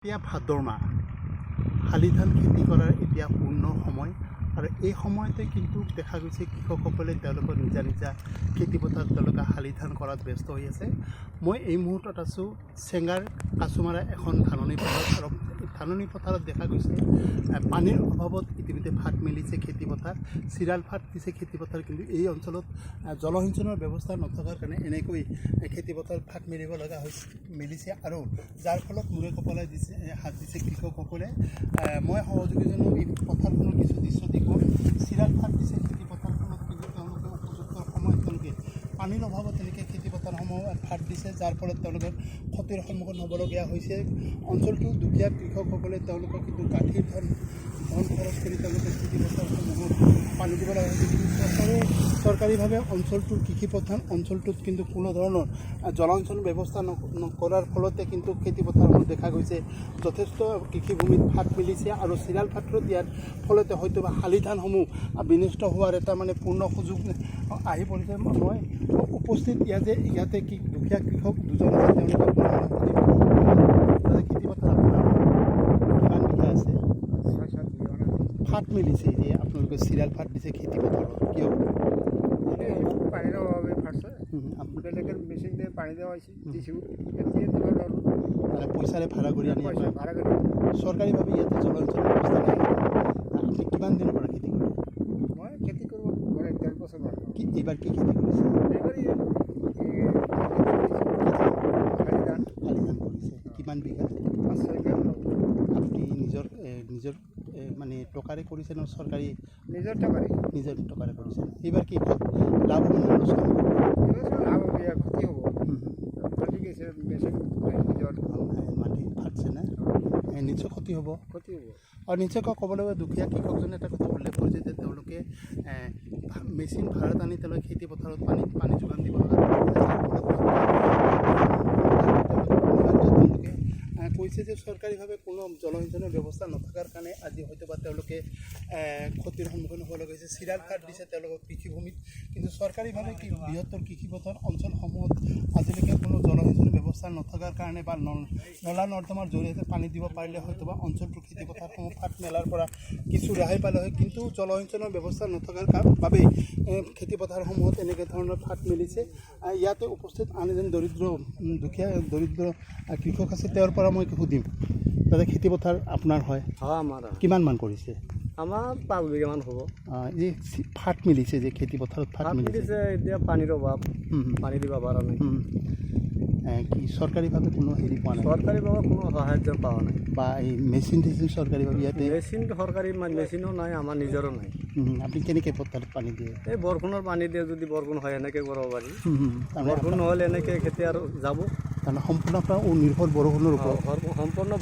এতিয়া ভাদৰ মাহ শালি ধান খেতি কৰাৰ এতিয়া পূৰ্ণ সময় আৰু এই সময়তে কিন্তু দেখা গৈছে কৃষকসকলে তেওঁলোকৰ নিজা নিজা খেতিপথাৰত তেওঁলোকে শালি ধান কৰাত ব্যস্ত হৈ আছে। মই এই মুহূৰ্তত আছোঁ চেঙ্গাৰ কাছুমাৰা এখন ধাননি পথাৰত আৰু ধাননি পথাৰত দেখা গৈছে পানীৰ অভাৱত ইতিমধ্যে ফাট মেলিছে খেতিপথাৰ, চিৰাল ফাট দিছে খেতিপথাৰ। কিন্তু এই অঞ্চলত জলসিঞ্চনৰ ব্যৱস্থা নথকাৰ কাৰণে এনেকৈ খেতিপথাৰত ফাট মেলিব লগা হৈছে মেলিছে আৰু যাৰ ফলত মূৰে কপালে দিছে হাত দিছে কৃষকসকলে। মই সহযোগীজনক এই পথাৰখনৰ কিছু দৃশ্য দেখুৱাম। চিৰাল ফাট দিছে খেতিপথাৰখনত, কিন্তু তেওঁলোকে উপযুক্ত সময়ত তেওঁলোকে পানীৰ অভাৱত তেনেকৈ খেতিপথাৰসমূহ ফাট দিছে, যাৰ ফলত তেওঁলোকে ক্ষতিৰ সন্মুখীন হ'বলগীয়া হৈছে। অঞ্চলটোৰ দুখীয়া কৃষকসকলে তেওঁলোকক কিন্তু গাঁঠিৰ ধন খৰচ কৰি তেওঁলোকে খেতিপথাৰসমূহত পানী দিব লগা হৈছে। কিন্তু চৰকাৰীভাৱে অঞ্চলটোৰ কৃষিপ্ৰধান অঞ্চলটোত কিন্তু কোনো ধৰণৰ জলসিঞ্চন ব্যৱস্থা নকৰাৰ ফলতে কিন্তু খেতিপথাৰসমূহ দেখা গৈছে যথেষ্ট কৃষিভূমিত ফাট মেলিছে আৰু চিৰাল ফাটত দিয়াৰ ফলতে হয়তো বা শালি ধানসমূহ বিনষ্ট হোৱাৰ এটা পূৰ্ণ সুযোগ আহি পৰিছে। মই উপস্থিত ইয়াতে দুখীয়া কৃষক দুজন আছে, তেওঁলোকৰ খেতিপথাৰ কিমান বিঘা আছে? ফাট মেলিছে যে আপোনালোকে চিৰাল ফাট দিছে খেতিপথাৰত, কিয়? পানীৰ অভাৱে ফাটছে। বেলেগেৰ মেশিন দিয়ে পানি দেওয়া হয়েছে দিছোঁ, পইচাৰে ভাড়া কৰি আনি ভাড়া কৰি চৰকাৰীভাৱে ইয়াতে জলসিঞ্চন ব্যৱস্থা নাই। আপুনি কিমান দিনৰ পৰা খেতি কৰে? মই খেতি কৰিব মানে ১.৫ বছৰ মান। এইবাৰ কি খেতি কৰিছে? শালি ধান কৰিছে। কিমান বিঘা? ৫ ৬ বিঘা। আপুনি নিজৰ টকাৰে কৰিছে ন চৰকাৰী? নিজৰ টকাৰে কৰিছে। এইবাৰ কি লাভ হ'ব নে লোকচান হ'ব? লাভ হ'ব, ক্ষতি হ'ব। ফাটি গৈছে মেচিন, নিজৰ মাটি ফাটছে না, নিশ্চয় ক্ষতি হ'ব। ক্ষতি হ'ব। আৰু নিশ্চয়কৈ ক'বলৈ গ'লে দুখীয়া কৃষকজনে এটা কথা উল্লেখ কৰিছে যে তেওঁলোকে মেচিন ভাড়াত আনি তেওঁলোকে খেতিপথাৰত পানী যোগান দিব লগা কৈছে যে চৰকাৰীভাৱে কোনো জলসিঞ্চনৰ ব্যৱস্থা নথকাৰ কাৰণে আজি হয়তো বা তেওঁলোকে ক্ষতিৰ সন্মুখীন হ'ব লগা হৈছে। চিৰাল ফাট দিছে তেওঁলোকৰ কৃষিভূমিত, কিন্তু চৰকাৰীভাৱে বৃহত্তৰ কৃষিপথাৰ অঞ্চলসমূহত আজিলৈকে কোনো জলসিঞ্চনৰ ব্যৱস্থা নথকাৰ কাৰণে বা নলা নৰ্দমাৰ জৰিয়তে পানী দিব পাৰিলে হয়তো বা অঞ্চলটোৰ খেতিপথাৰসমূহ ফাট মেলাৰ পৰা কিছু ৰেহাই পালে হয়। কিন্তু জলসিঞ্চনৰ ব্যৱস্থা নথকাৰ বাবেই খেতিপথাৰসমূহত এনেকৈ ধৰণৰ ফাট মেলিছে। ইয়াতে উপস্থিত আন এজন দৰিদ্ৰ কৃষক আছে, তেওঁৰ পৰা মই সুধিম। তাতে খেতিপথাৰ আপোনাৰ হয়? আমাৰ কিমান মান কৰিছে? আমাৰ 5 বিঘামান হ'ব। এই ফাট মেলিছে যে খেতিপথাৰত ফাট মেলিছে, এতিয়া পানীৰ অভাৱ, পানী দিব পৰা নাই। কি চৰকাৰীভাৱে কোনো হেৰি পোৱা নাই? চৰকাৰীভাৱে কোনো সাহায্য পোৱা নাই। বা এই মেচিন চৰকাৰীভাৱে ইয়াতে মেচিন চৰকাৰী মেচিনো নাই, আমাৰ নিজৰো নাই। আপুনি কেনেকৈ পথাৰত পানী দিয়ে? এই বৰষুণৰ পানী দিয়ে, যদি বৰষুণ হয় এনেকৈ কৰিব পাৰি। বৰষুণ নহ'লে এনেকৈ খেতি আৰু যাব। তাৰমানে সম্পূৰ্ণ নিৰ্ভৰ বৰষুণৰ ওপৰত। সম্পূৰ্ণ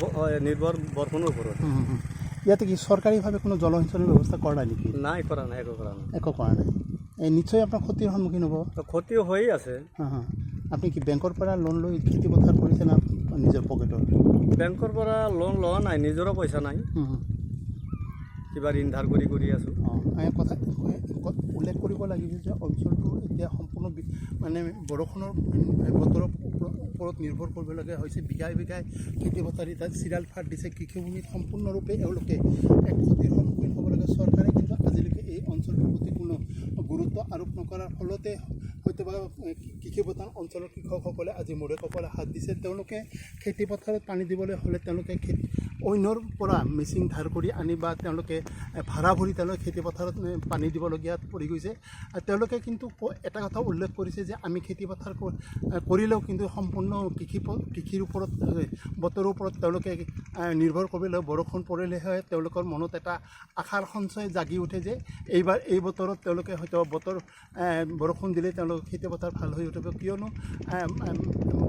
নিৰ্ভৰ বৰষুণৰ ওপৰত। ইয়াতে কি চৰকাৰীভাৱে কোনো জলসিঞ্চনৰ ব্যৱস্থা কৰা নাই নেকি? নাই, কৰা নাই, একো কৰা নাই। একো কৰা নাই। নিশ্চয় আপোনাৰ ক্ষতিৰ সন্মুখীন হ'ব। ক্ষতি হৈয়ে আছে। আপুনি কি বেংকৰ পৰা লোন লৈ খেতিপথাৰ কৰিছে না নিজৰ পকেটৰ? বেংকৰ পৰা লোন লোৱা নাই, নিজৰো পইচা নাই, কিবা ঋণ ধাৰ কৰি আছোঁ। কথা উল্লেখ কৰিব লাগিব যে অঞ্চলটো এতিয়া সম্পূৰ্ণ বৰষুণৰ বতৰৰ ওপৰত নিৰ্ভৰ কৰিবলগীয়া হৈছে। বিঘাই বিঘাই খেতিপথাৰ তাত চিৰাল ফাট দিছে কৃষিভূমিত, সম্পূৰ্ণৰূপে এওঁলোকে এক ক্ষতিৰ সন্মুখীন হ'ব লাগে। চৰকাৰে কিন্তু আজিলৈকে এই অঞ্চলটোৰ প্ৰতি কোনো গুৰুত্ব আৰোপ নকৰাৰ ফলতে হয়তো বা কৃষিপ্ৰধান অঞ্চলৰ কৃষকসকলে আজি মূৰে কপালে হাত দিছে। তেওঁলোকে খেতিপথাৰত পানী দিবলৈ হ'লে তেওঁলোকে অন্যৰ পৰা মেচিন ধাৰ কৰি আনি বা তেওঁলোকে ভাড়া ভৰি তেওঁলোকে খেতিপথাৰত পানী দিবলগীয়াত পৰি গৈছে। তেওঁলোকে কিন্তু এটা কথা উল্লেখ কৰিছে যে আমি খেতিপথাৰ কৰিলেও কিন্তু সম্পূৰ্ণ কৃষিৰ ওপৰত, বতৰৰ ওপৰত তেওঁলোকে নিৰ্ভৰ কৰিবলৈ, বৰষুণ পৰিলেহে তেওঁলোকৰ মনত এটা আশাৰ সঞ্চয় জাগি উঠে যে এইবাৰ এই বতৰত তেওঁলোকে হয়তো বৰষুণ দিলে তেওঁলোকৰ খেতিপথাৰ ভাল হৈ উঠিব। কিয়নো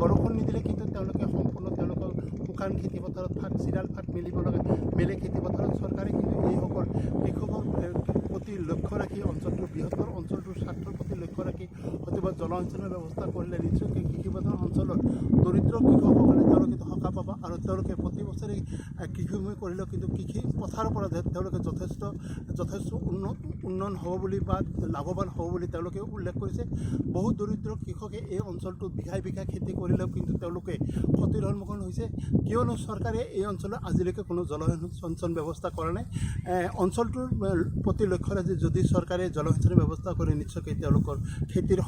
বৰষুণ নিদিলে কিন্তু তেওঁলোকে সম্পূৰ্ণ তেওঁলোকৰ শুকান খেতিপথাৰত চিৰাল ফাট মেলে খেতিপথাৰত। চৰকাৰে কিন্তু এইসকল কৃষকৰ প্ৰতি লক্ষ্য ৰাখি অঞ্চলটোৰ বৃহত্তৰ অঞ্চলটোৰ স্বাৰ্থৰ প্ৰতি লক্ষ্য ৰাখি হয়তো বা জলসিঞ্চনৰ ব্যৱস্থা কৰিলে নিশ্চয়কৈ কৃষিপ্ৰধান অঞ্চলৰ দৰিদ্ৰ কৃষকসকলে তেওঁলোকে সকাহ পাব আৰু তেওঁলোকে প্ৰতি বছৰে কৃষিভূমি কৰিলেও কিন্তু কৃষি পথাৰৰ পৰা তেওঁলোকে যথেষ্ট উন্নয়ন হ'ব বুলি বা লাভৱান হ'ব বুলি তেওঁলোকে উল্লেখ কৰিছে। বহুত দৰিদ্ৰ কৃষকে এই অঞ্চলটোত বিঘাই বিঘা খেতি কৰিলেও কিন্তু তেওঁলোকে ক্ষতিৰ সন্মুখীন হৈছে। কিয়নো চৰকাৰে এই অঞ্চলত আজিলৈকে কোনো জলসিঞ্চন ব্যৱস্থা কৰা নাই। অঞ্চলটোৰ প্ৰতি লক্ষ্য ৰাখি যদি চৰকাৰে জলসিঞ্চনৰ ব্যৱস্থা কৰে নিশ্চয়কৈ তেওঁলোকৰ খেতিৰ